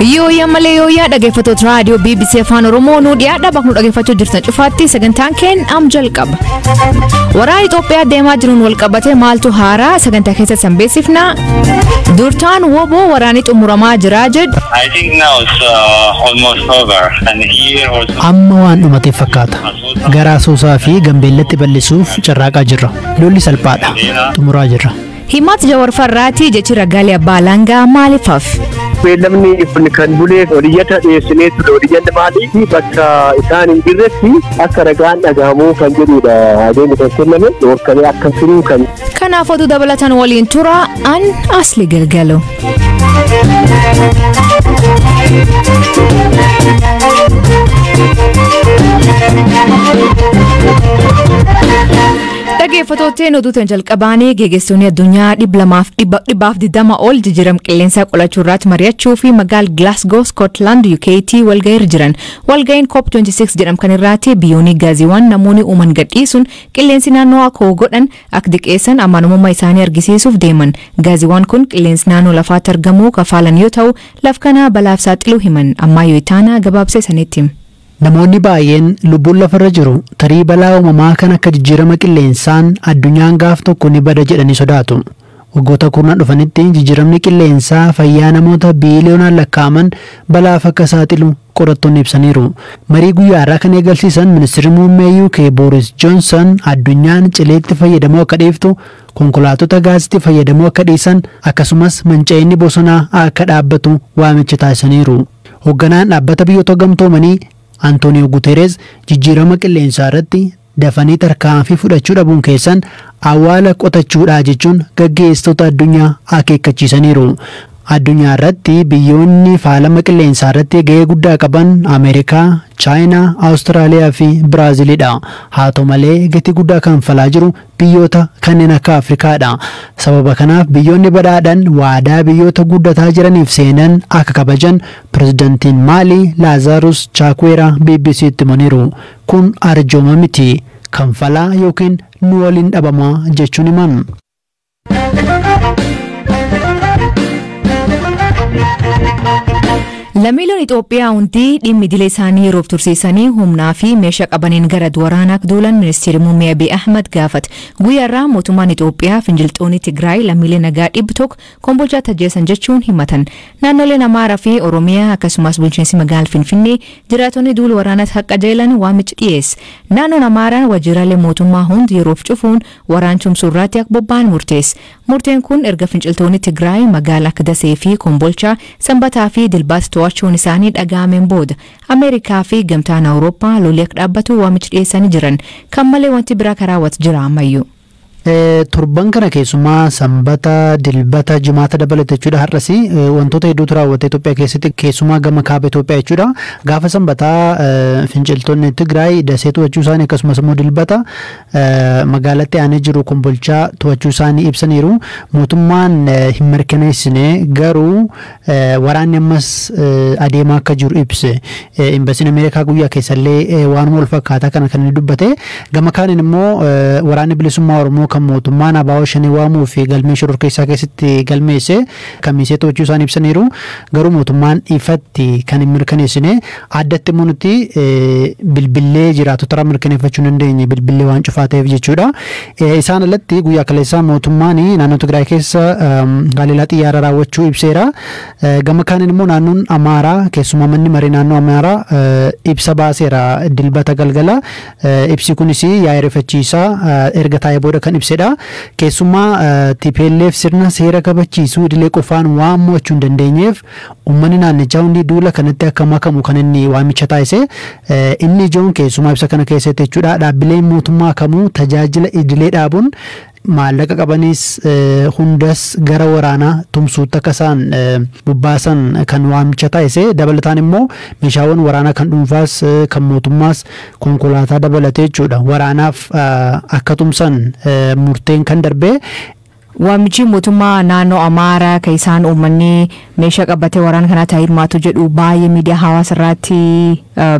Yooyaa malee yooyaa dhaggeeffattoota raadiyoo BBC Afaan Oromoo nu dhiyaadha bakka nu dhaggeeffachuu jirtan cufaatti sagantaan keenya am jalqaba. Waraana Itoophiyaa deemaa jiruun wal qabatee maaltu haaraa sagantaa keessatti sanbeessifna. Durtaan woboo waraanni xumuramaa jira jedhu. I think now it's almost over and here also. Amma waan dhumate fakkaata. Garaa Soosaa fi Gambeellatti bal'isuuf carraaqaa jirra. Lolli salphaadha. Xumuraa jirra. Himat Jawar Farraati jechi ragaalee abbaa langaa maaliifaf? Beellamni kun kan bulee horiyyata dhiyeessinee ture horiyyata maalii bakka isaan hin jirretti akka ragaan dhagahamuu kan jedhudha. Adeemni kan kenname dhorkamee akka turuu kan. Kanaaf oduu dabalatan waliin tura an asli galgalo. Dhaggeeffattoonni oduutiin jalqabaanii geggeessitoonni addunyaa 220 ol jijjiirama qilleensaa qolachuu irratti mari'achuu fi magaalaa Glasgow Scotland UK'tti walga'ii jiran. Walga'iin COP26 jedhamu kan irratti biyyoonni gaasiiwwan namoonni uuman gadhiisuun qilleensi naannoo akka godhan akka diqqeessan amanamummaa isaanii argisiisuuf deeman. Gaasiiwwan kun qilleensi naannoo lafaatti argamu kafaalan yoo ta'u laf kana balaaf saaxiluu himan. Ammaa yoo itaana gabaabsee sanitti. Namoonni baay'een lubbuun lafarra jiru tarii balaa uumamaa kan akka jijjiirama qilleensaan addunyaan gaaf tokko ni bada jedhanii sodaatu. Waggoota kurnan dhufanitti jijjiiramni qilleensaa fayyaa namoota biiliyoonaan lakkaa'aman balaaf akka saaxilu qorattoonni ibsaniiru. Marii guyyaa irraa kan eegalsiisan ministeerri muummee UK Boris Johnson addunyaan cileetti fayyadamuu akka dhiiftu, konkolaattota gaasiitti fayyadamuu akka dhiisan akkasumas manca'inni bosonaa akka dhaabbatu waamicha taasisaniiru. Hoogganaan dhaabbata biyyoota gamtoomanii Antonio Guterres jijjiirama qilleensaa irratti dafanii tarkaanfii fudhachuu dhabuun keessan awwaala qotachuudha jechuun gaggeessitoota addunyaa akeekkachiisaniiru. Addunyaa irratti biyyoonni faalama qilleensaa irratti gahee guddaa qaban Ameerikaa, Chaayinaa, Awustiraaliyaa fi Biraaziliidha. Haa ta'u malee gatii guddaa kan falaa jiru biyyoota kanneen akka Afrikaadha. Sababa kanaaf biyyoonni badhaadhan waadaa biyyoota guddataa jiraniif seenan akka kabajan pirezidantiin Maalii Laazaarus Chaakweeraa BBC'tti himaniiru. Kun arjooma miti kan falaa yookiin nu waliin dhabamaa jechuun himan. Lammiileen Itoophiyaa hundi dhimmi idilee isaanii yeroof tursiisanii humnaa fi meeshaa qabaniin gara waraanaa duulan ministeerri muummee Abiy Ahmed gaafate. Guyyaarraa mootummaan Itoophiyaa finciltoonni Tigraay lammiilee nagaa 100 kombolchaa tajjeessan jechuun himatan. Naannoleen Amaaraa fi Oromiyaa akkasumas bulchiinsi magaalaa Finfinnee jiraattonni duula waraanaa haqqa jeelan waamicha dhiyeesse. Naannoon Amaaraa waajjiraalee mootummaa hundi yeroof cufuun waraan tumsuu irratti akka bobba'an murteesse. Murteen kun erga finciltoonni Tigraay magaalaa akka Dasee fi Kombolchaa Sanbataa fi Dilbaas to'achuun isaanii dhaga'ameen booda Ameerikaa fi gamtaan Awurooppaa lolii akka dhaabbatu waamicha dhiyeessanii jiran. Kan malee wanti biraa karaawwatu jira ammayyuu. Turban kana keessumaa Sanbata, Dilbata, Jimaata dabalate jechuudha. Har'as wantoota hedduutu raawwate Itoophiyaa keessatti keessumaa gama kaaba Itoophiyaa jechuudha. Gaafa Sanbataa finciltoonni Tigraay Dasee to'achuu isaanii akkasumas immoo Dilbata magaalatti aanee jiru Kombolchaa to'achuu isaanii ibsaniiru. Mootummaan hin mirkaneessine garuu waraanni ammas adeemaa akka jiru ibse. Imbasiin Ameerikaa guyyaa keessallee waanuma wal fakkaataa kana kan inni dubbate. Gama kaaniin immoo waraanni bilisummaa Oromoo kan mootummaan abaa'oo shanii waamuu fi galmee shororkeessaa keessatti galmeesse kamisee to'achuu isaanii ibsaniiru. Garuu mootummaan ifatti kan hin mirkaneessine addatti immoo nuti bilbilee jiraatota irraa mirkaneeffachuu hin dandeenye bilbilee waan cufaa ta'eef jechuudha. Isaan alatti guyyaa kaleessaa mootummaan naannoo Tigraay keessa haleellaa xiyyaara raawwachuu ibseera. Gama kaaniin immoo naannoon Amaaraa keessumaa manni maree naannoo Amaaraa ibsa baaseera Dilbata galgala. Ibsi kunis yaa'ii rifachiisaa erga taa'ee booda kan ibsedha. Keessumaa TPLF sirna seera kabachiisuu idilee qofaan waan mo'achuu hin dandeenyeef uummanni naannichaa hundi duula kanatti akka makamu kan inni waamicha taasise. Inni ijoon keessumaa ibsa kana keessatti jechuudha. Dhaabbileen mootummaa kamuu tajaajila idilee dhaabuun maallaqa qabanis hundas gara waraanaa tumsuutti akka isaan bobbaasan kan waamicha taasise. Dabalataan immoo meeshaawwan waraanaa kan dhuunfaas kan mootummaas konkolaataa dabalatee jechuudha. Waraanaaf akka tumsan murteen kan darbe. Waamichi mootummaa naannoo Amaaraa kan isaan uummanni meeshaa qabatee waraana kana hirmaatu jedhu baay'ee miidiyaa hawaasa irratti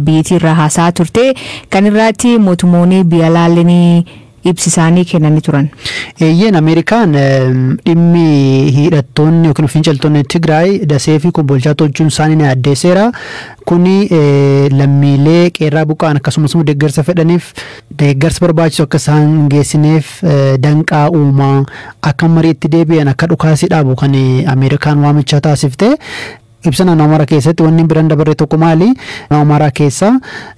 biyyattii irraa haasaa turte. Kan irratti mootummoonni biyya laalanii ibsi isaanii kennanii turan. Eeyyeen Ameerikaan dhimmi hidhattoonni yookiin finciltoonni Tigraay dasee fi kombolchaa tolchuun isaanii ni addeesseera. Kuni lammiilee qeerraa buqqa'an akkasumas deeggarsa fedhaniif deeggarsa barbaachisu akka isaan geessineef danqaa uumaa akka mariitti deebi'an akka dhukaasii dhaabu kan Ameerikaan waamicha taasifte. Ibsa naannoo Amaaraa keessatti wanni biraan dabarre tokko maali? Naannoo Amaaraa keessa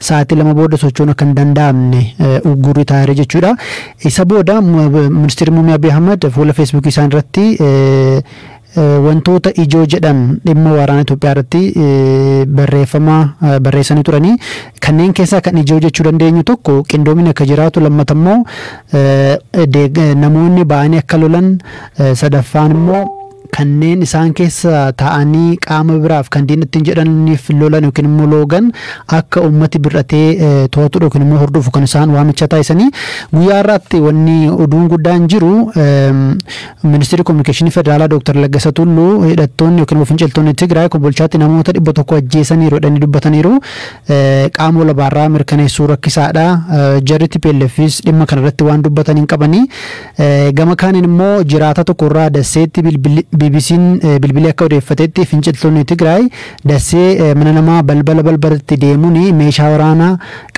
sa'aatii 2 booda sochoon akka hin danda'amne uggurri taa'ee jechuudha. Isa booda ministeerri muummee Abiy Ahmed fuula feesbuukii isaan irratti wantoota ijoo jedhan dhimma waraana Itoophiyaa irratti barreessanii turanii kanneen keessaa kan ijoo jechuu dandeenyu tokko qindoomina akka jiraatu lammata immoo namoonni ba'anii akka lolan sadaffaan immoo kanneen isaan keessa taa'anii qaama biraaf kan diinatti jedhaniif lolan yookiin immoo loogan akka ummati birratee to'atu yookiin immoo hordofu kan isaan waamicha taasisanii guyyaa irratti wanni oduun guddaan jiru ministeerri kominikeeshinii federaalaa Dr. Laggasaa Tulluu hidhattoonni yookiin immoo finciltoonni Tigraay kombolchaatti namoota 100 ajjeesaniiru jedhanii dubbataniiru qaama walabaarraa mirkaneessuu rakkisaadha jarri TPLFis dhimma kanarratti waan dubbatan hin qabanii gama kaaniin immoo jiraata tokkorraa dasseetti BBC'n bilbilee akka odeeffatetti finciltoonni Tigraay dasee mana namaa balbalatti deemuun meeshaa waraanaa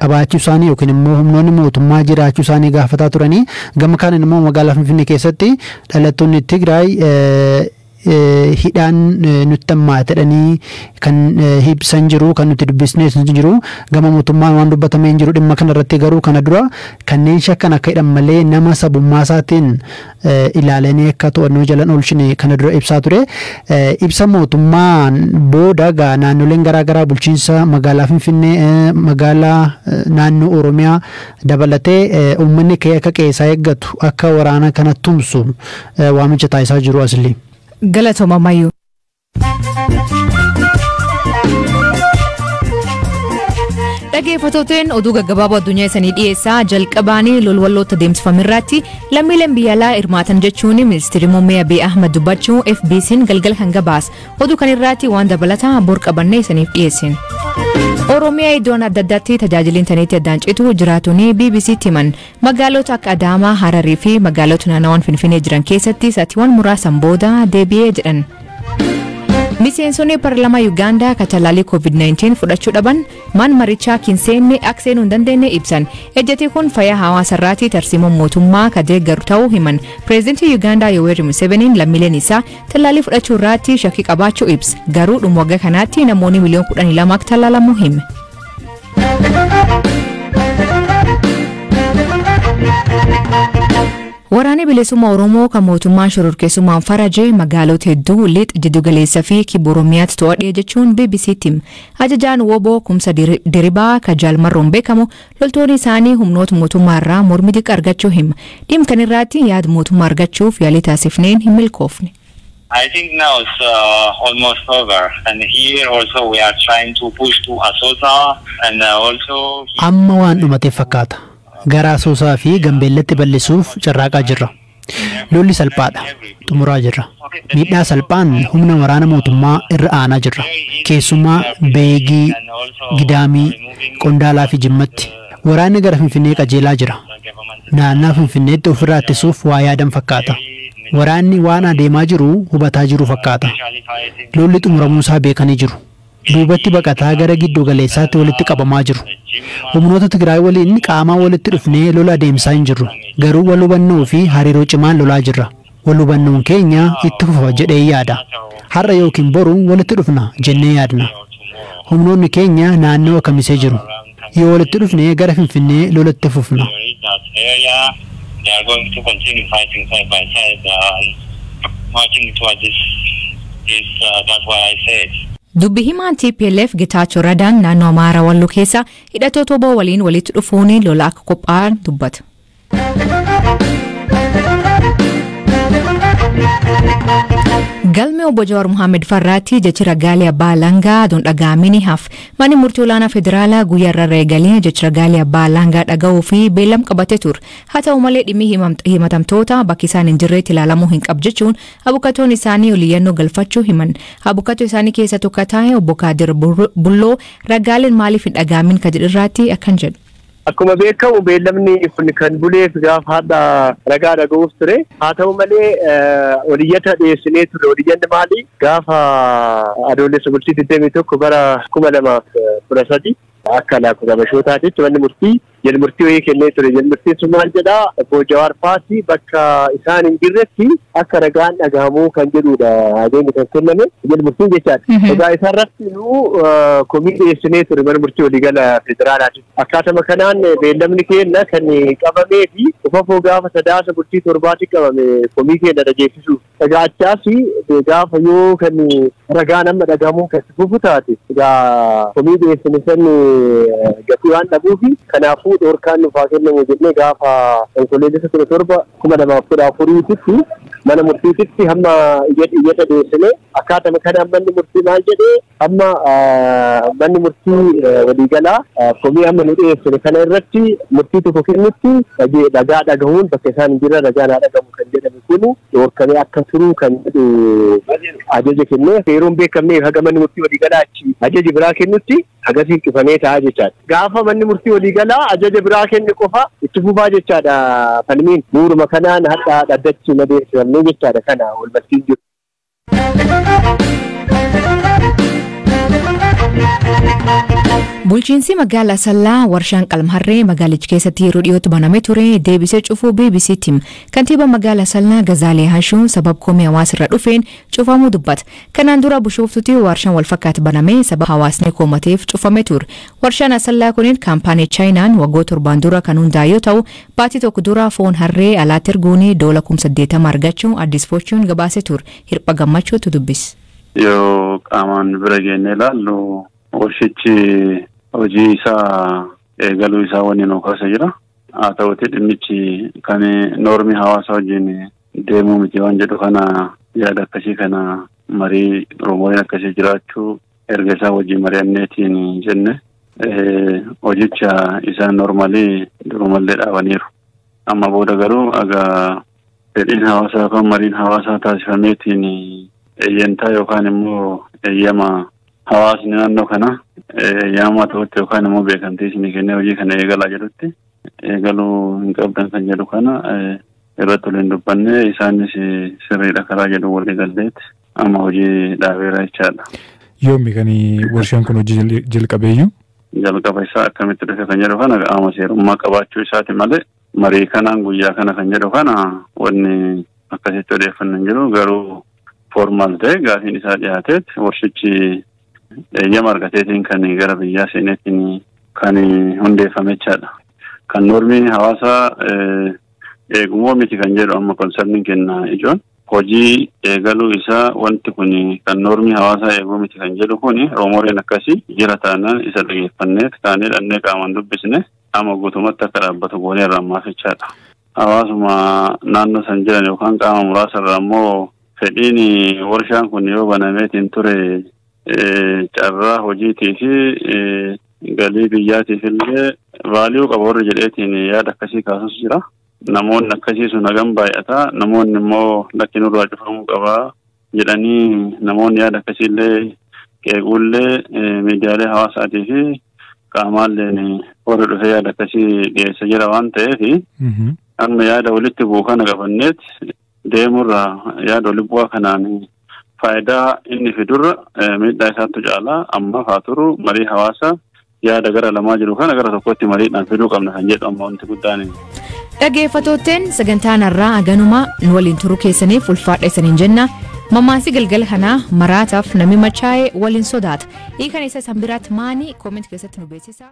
qabaachuu isaanii yookiin immoo humnoonni mootummaa jiraachuu isaanii gaafataa turanii gama kaaniin immoo magaalaa Finfinnee keessatti dhalattoonni Tigraay hidhaan nutti ammaatadhanii kan hibsan jiru kan nuti dubbisnees jiru gama mootummaan waan dubbatamee jiru dhimma kana irratti garuu kana dura kanneen shakkan akka hidhan malee nama sabummaa isaatiin ilaalanii akka to'annoo jalan oolchine kana dura ibsaa ture ibsa mootummaan booda naannoleen garaagaraa bulchiinsa magaalaa Finfinnee magaalaa naannoo Oromiyaa dabalatee uummanni kee akka qeessaa eeggatu akka waraana kana tumsu waamicha taasisaa jiru asli. Galatoma Mayu. Dhaggeeffattoonni oduu gaggabaaboo addunyaa isanii dhiyeessaa jalqabaanii lolwalloota deemsifamirratti lammiileen biyyaalaa hirmaatan jechuun ministeerri muummee Abiy Ahmed dubbachuu FBC'n galgala kan gabaas oduu kanirratti waan dabalataa bor qabannee isaniif dhiyeessin. Oromiyaa iddoon adda addaatti tajaajila intarneetii addaan citu jiraatonni BBC'tti himan magaalota akka Adaamaa, Hararii fi magaalota naannawaan Finfinnee jiran keessatti sa'aatiiwwan muraasan booda deebi'ee jedhan. Miseensonni Paarlaamaa Uganda katalaalii COVID-19 fudhachuu dhaban man marichaa kinseenne akseenuu hin dandeenye ibsan. Ejjeti kun fayyaa hawaasarraatii tarsiimoo mootummaa ka deeggaru ta'uu himan. Pireezidantii Uganda Yoweri Museveniin lammiileen isaa talaalii fudhachuu irratti shakkii qabaachuu ibsa. Garuu dhuma waggaa kanaatti namoonni miliyoona 12 akka talaalamuu hime. Waraanni bilisummaa Oromoo kan mootummaan shororkeessummaan farajee magaalota hedduu lix jiddugaleessaa fi kibba Oromiyaatti to'adhee jechuun BBC'tti hima. Ajajaan Woboo Kumsa Diribaa ka jaalmarroon beekamu loltoonni isaanii humnoota mootummaa irraa mormii xiqqaa argachuu hima. Dhimma kanarratti yaada mootummaa argachuuf yaalii taasifneen hin milkoofne. I think now it's almost over, and here also we are trying to push to Asota and also. Amma waan dhumatee fakkaata. Gara Asoosaa fi Gambeellatti bal'isuuf carraaqaa jirra. Lolli salphaadha. Xumuraa jirra. Miidhaa salphaan humna waraana mootummaa irra aanaa jirra. Keessumaa Beegii, Gidaamii, Qondaalaa fi Jimmatti. Waraanni gara Finfinnee qajeelaa jira. Naannaa Finfinneetti ofirraa ittisuuf waa yaadan fakkaata. Waraanni waan adeemaa jiru hubataa jiru fakkaata. Lolli xumuramuusaa beekanii jiru. Duubatti baqataa gara giddu galeessaatti walitti qabamaa jiru. Humnoota Tigraay waliin qaamaan walitti dhufnee lola adeemsaa hin jirru. Garuu wal hubannoo fi hariiroo cimaan lolaa jirra. Wal hubannoon keenya itti fufa jedhee yaada. Har'a yookiin boru walitti dhufna jennee yaadna. Humnoonni keenya naannoo akkamisee jiru. Yoo walitti dhufnee gara Finfinnee lolatti fufna. They are going to continue fighting side by side marching towards this. That's why I said. Dubbi himaan TPLF Getaachoo Radaan naannoo Amaaraa Walloo keessa hidhattoota obbo waliin walitti dhufuun lola akka qophaa'an dubbata. Galme obbo Jawaar Mohaammed Farraatti jechi ragaalee abbaa alangaa don dhagaamini haf mani murtii olaanaa federaalaa guyyaa irra eegalee jechi ragaalee abbaa alangaa dhaga'uu fi beellam qabate ture. Haa ta'u malee dhimmi himatamtoota bakki isaan hin jirreetti ilaalamuu hin qabu jechuun abukatoon isaanii oliyyannoo galfachuu himan. Abukatoo isaanii keessa tokko taa'e obbo Kaadir Bulloo ragaaleen maaliif hin dhagaamin ka jedhirraatti akkan jedhu. akkuma beekamu beellamni kun kan buleef gaafa hadda ragaa dhaga'uuf ture haa ta'u malee oliyyata dhiyeessinee ture oliyyanni maali gaafa adoolessa bultii 21 bara 2013 akka laakubamashootaatitti manni murtii jalmurtii wayii kennee ture jalmurtiin sun maal jedhaa obbo Jawaar Faasii bakka isaan hin jirretti akka ragaan dhagahamuu kan jedhudha adeemni kan kenname jalmurtiin jechaadha. Egaa isarratti nu komii dhiyeessinee ture mana murtii waliigala federaalaati. Akkaatuma kanaan beellamni keenya kan qabamee fi ufafoo gaafa sadaasa bultii torbaatti qabame komii keenya dhageessisuuf. Egaa achaasi gaafa yoo kan ragaan amma dhagahamuu kan fufu taate egaa komii dhiyeessine san gatii waan dhabuufi kanaafuu dhorkaan nufaa kennamu jennee gaafa konkolleessa 17 2014 mana murtiititti hamma iyyata dhiyeessine akkaatuma kanaan manni murtii maal jedhee amma manni murtii waliigalaa komii amma nu dhiyeessine kana irratti murtii tokko kennutti dhagaa dhagahuun bakka isaan hin jirre ragaan haa dhagamu kan jedhame kun dhorkamee akka turuu kan jedhu ajaja kennee yeroon beekamnee haga manni murtii waliigalaa achi ajaji biraa kennutti agasiin cufamee ta'a jechaadha. Gaafa manni murtii waliigalaa ajaja biraa kenne qofa itti fufaa jechaadha falmiin bu'uuruma kanaan hadda dhaddachi madeessifamnee jechaadha kana wal barsiin jiru. Bulchiinsi magaalaa Asallaa warshaan qalmharree magaalicha keessatti yeroo dhiyootti banamee ture deebisee cufuu BBC'tiin kantiibaa magaalaa Asallaa Gazaalee Hashuun sabab komii hawaasirra dhufeen cufamuu dubbata. Kanaan dura Bishooftuutti warshaan wal fakkaatu banamee sabab hawaasni koomateef cufamee ture. Warshaan Asallaa kunin kaampaanii Chaayinaan waggoota 7 dura kan hundaa'e yoo ta'u baatii tokko dura foon harree alaatti erguun doola 80 argachuun Addis Fortune gabaasee ture. Hirpha Gammachuutu dubbise. Yoo qaamaan bira geenye ilaallu warshichi hojii isaa eegaluu isaa waliin ookasa jira. Haa ta'uutii dhimmichi kan noormii hawaasa wajjin deemuu miti waan jedhu kana yaada akkasii kana marii Oromooleen akkasii jiraachuu erga isaa wajjin mari'anneetiin jenne hojicha isaa noormaalii durumallee dhaabaniiru. Amma booda garuu aga fedhiin hawaasaa yookaan mariin hawaasaa taasifameetiin eeyyantaa yookaan immoo eeyyama hawaasni naannoo kana eeyyamaa ta'utti yookaan immoo beekamtii isinii kennee hojii kana eegalaa jedhutti eegaluu hin qabdan kan jedhu kana irratti waliin dubbanne isaanis sirriidha karaa jedhu walii galteetti amma hojii dhaabeera jechaadha. Yoommi kan warshaan kun hojii jalqabeeyyuu? Jalqaba isaa akkamitti dhufe kan jedhu kana qaama seerummaa qabaachuu isaati malee marii kanaan guyyaa kana kan jedhu kana wanni akkasitti odeeffannan jiru garuu formaal ta'e gaafiin isaa dhiyaateet warshichi eeyyama argateetiin kan gara biyyaa seeneetiin kan hundeeffame jechaadha. Kan noormii hawaasaa eegumoo miti kan jedhu amma konsarniin kenna ijoon hojii eegaluu isaa wanti kun kan noormii hawaasaa eeguu miti kan jedhu kun Oromooleen akkasii jira taanaan isa dhageeffanneet kaanee dhannee qaamaan dubbisne amma guutumatti akka dhaabbatu goonee irraa ammaaf jechaadha. Hawaasuma naannoo san jiran yookaan qaama muraasa irraa immoo fedhiin warshaan kun yoo banameetiin ture carraa hojiitii fi galii biyyaatiif illee vaaliyuu qaba warri jedheetiin yaada akkasii kaasus jira. Namoonni akkasii sun hagam baay'ata namoonni immoo lakki nurraa cufamuu qabaa jedhanii namoonni yaada akkasii illee qeequullee miidiyaalee hawaasaatii fi qaamaalleen warri dhufee yaada akkasii dhiyeessa jira waan ta'eef amma yaada walitti bu'u kana qabanneet deemurraa yaada walitti bu'aa kanaan faayidaa inni fidurra miidhaa isaatti caalaa amma faaturu marii hawaasaa yaada gara lamaa jiru kana gara tokkotti mariidhaan fiduu qabna kan jedhu amma wanti guddaan. Dhaggeeffattootteen sagantaan har'aa aganuma nu waliin turuu keessaniif ulfaadha isaniin jenna. Mammaasii galgala kanaa maraataaf namni machaa'ee waliin sodaata. Hiikan isa san biraatti maanii kooment keessatti nu beeksisa.